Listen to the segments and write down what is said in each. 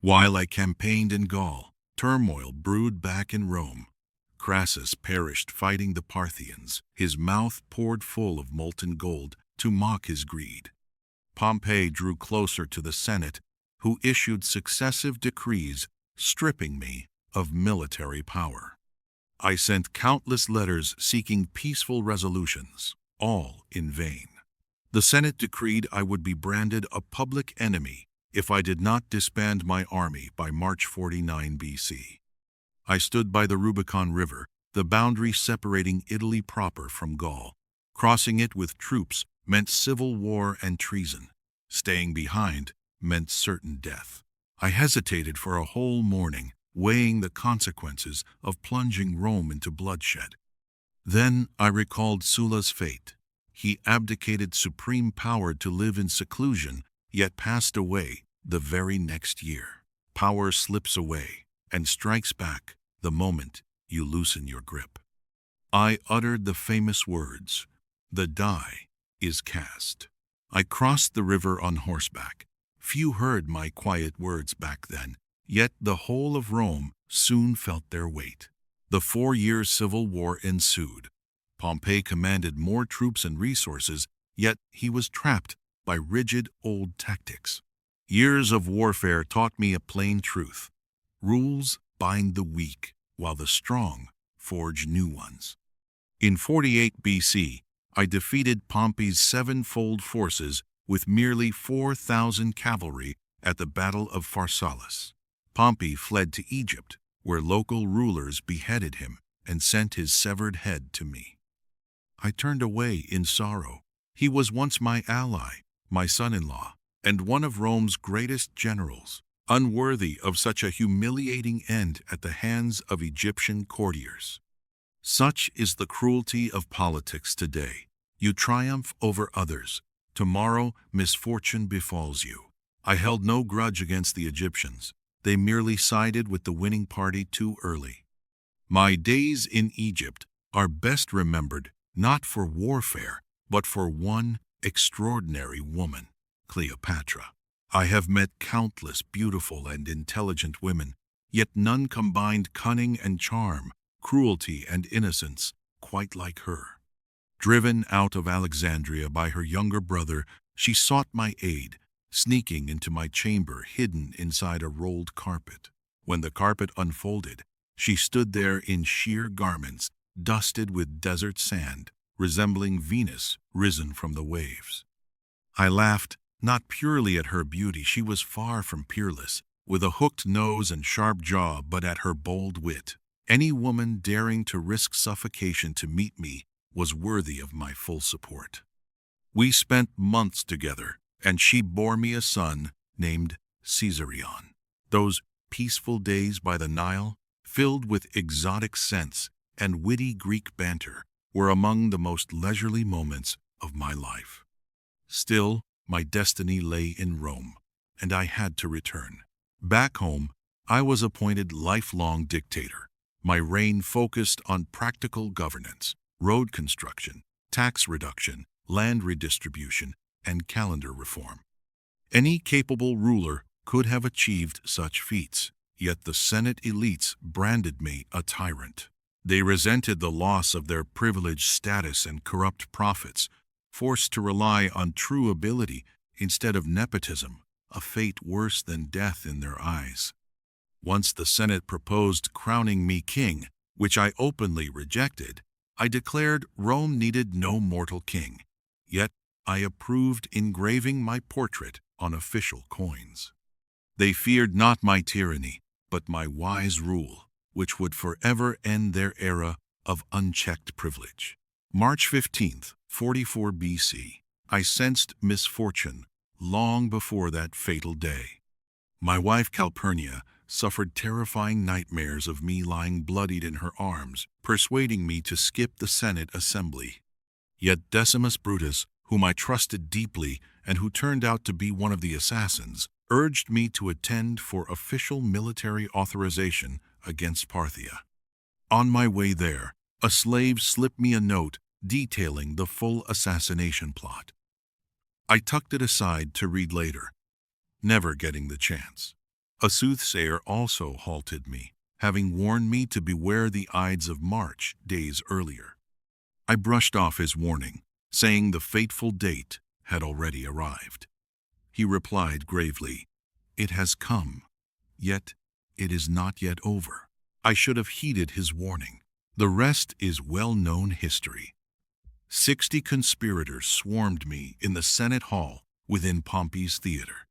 While I campaigned in Gaul, turmoil brewed back in Rome. Crassus perished fighting the Parthians, his mouth poured full of molten gold to mock his greed. Pompey drew closer to the Senate, who issued successive decrees stripping me of military power. I sent countless letters seeking peaceful resolutions, all in vain. The Senate decreed I would be branded a public enemy if I did not disband my army by March 49 BC. I stood by the Rubicon River, the boundary separating Italy proper from Gaul. Crossing it with troops meant civil war and treason. Staying behind meant certain death. I hesitated for a whole morning, weighing the consequences of plunging Rome into bloodshed. Then I recalled Sulla's fate. He abdicated supreme power to live in seclusion, yet passed away the very next year. Power slips away and strikes back the moment you loosen your grip. I uttered the famous words, "The die is cast." I crossed the river on horseback. Few heard my quiet words back then, yet the whole of Rome soon felt their weight. The 4-year civil war ensued. Pompey commanded more troops and resources, yet he was trapped by rigid old tactics. Years of warfare taught me a plain truth. Rules bind the weak, while the strong forge new ones. In 48 BC, I defeated Pompey's 7-fold forces with merely 4,000 cavalry at the Battle of Pharsalus. Pompey fled to Egypt, where local rulers beheaded him and sent his severed head to me. I turned away in sorrow. He was once my ally, my son-in-law, and one of Rome's greatest generals, unworthy of such a humiliating end at the hands of Egyptian courtiers. Such is the cruelty of politics today. You triumph over others. Tomorrow, misfortune befalls you. I held no grudge against the Egyptians. They merely sided with the winning party too early. My days in Egypt are best remembered not for warfare, but for one extraordinary woman, Cleopatra. I have met countless beautiful and intelligent women, yet none combined cunning and charm, cruelty and innocence quite like her. Driven out of Alexandria by her younger brother, she sought my aid, sneaking into my chamber hidden inside a rolled carpet. When the carpet unfolded, she stood there in sheer garments, dusted with desert sand, resembling Venus risen from the waves. I laughed, not purely at her beauty, she was far from peerless, with a hooked nose and sharp jaw, but at her bold wit. Any woman daring to risk suffocation to meet me was worthy of my full support. We spent months together, and she bore me a son named Caesarion. Those peaceful days by the Nile, filled with exotic scents and witty Greek banter, were among the most leisurely moments of my life. Still, my destiny lay in Rome, and I had to return. Back home, I was appointed lifelong dictator. My reign focused on practical governance, road construction, tax reduction, land redistribution, and calendar reform. Any capable ruler could have achieved such feats, yet the Senate elites branded me a tyrant. They resented the loss of their privileged status and corrupt profits, forced to rely on true ability instead of nepotism, a fate worse than death in their eyes. Once the Senate proposed crowning me king, which I openly rejected, I declared Rome needed no mortal king. Yet I approved engraving my portrait on official coins. They feared not my tyranny, but my wise rule, which would forever end their era of unchecked privilege. March 15th, 44 BC, I sensed misfortune long before that fatal day. My wife Calpurnia suffered terrifying nightmares of me lying bloodied in her arms, persuading me to skip the Senate assembly. Yet Decimus Brutus, whom I trusted deeply and who turned out to be one of the assassins, urged me to attend for official military authorization against Parthia. On my way there, a slave slipped me a note detailing the full assassination plot. I tucked it aside to read later, never getting the chance. A soothsayer also halted me, having warned me to beware the Ides of March days earlier. I brushed off his warning, saying the fateful date had already arrived. He replied gravely, "It has come, yet it is not yet over." I should have heeded his warning. The rest is well-known history. 60 conspirators swarmed me in the Senate Hall within Pompey's theater.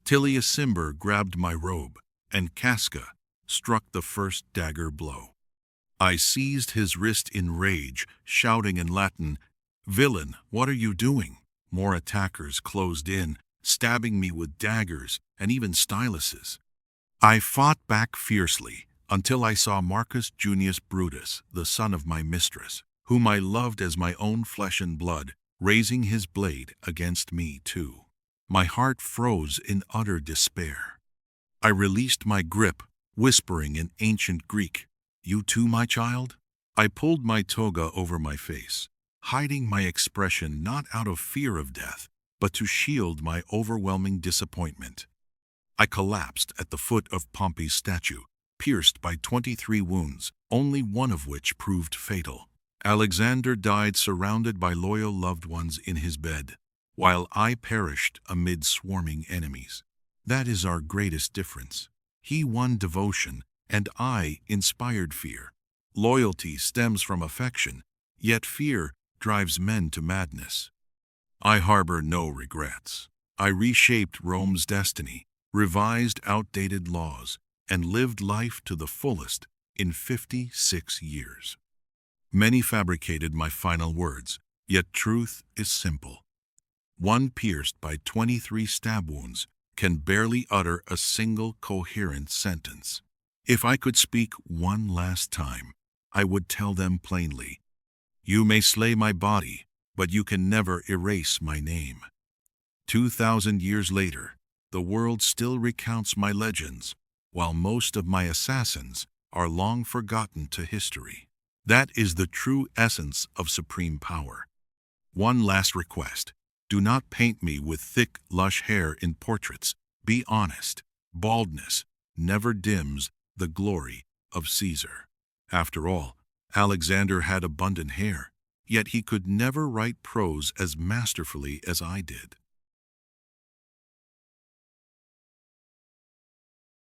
Tullius Cimber grabbed my robe, and Casca struck the first dagger blow. I seized his wrist in rage, shouting in Latin, "Villain, what are you doing?" More attackers closed in, stabbing me with daggers and even styluses. I fought back fiercely until I saw Marcus Junius Brutus, the son of my mistress, whom I loved as my own flesh and blood, raising his blade against me too. My heart froze in utter despair. I released my grip, whispering in ancient Greek, "You too, my child?" I pulled my toga over my face, hiding my expression not out of fear of death, but to shield my overwhelming disappointment. I collapsed at the foot of Pompey's statue, pierced by 23 wounds, only one of which proved fatal. Alexander died surrounded by loyal loved ones in his bed, while I perished amid swarming enemies. That is our greatest difference. He won devotion, and I inspired fear. Loyalty stems from affection, yet fear drives men to madness. I harbor no regrets. I reshaped Rome's destiny, revised outdated laws, and lived life to the fullest in 56 years. Many fabricated my final words, yet truth is simple. One pierced by 23 stab wounds can barely utter a single coherent sentence. If I could speak one last time, I would tell them plainly, "You may slay my body, but you can never erase my name." 2,000 years later, the world still recounts my legends, while most of my assassins are long forgotten to history. That is the true essence of supreme power. One last request. Do not paint me with thick, lush hair in portraits. Be honest. Baldness never dims the glory of Caesar. After all, Alexander had abundant hair, yet he could never write prose as masterfully as I did.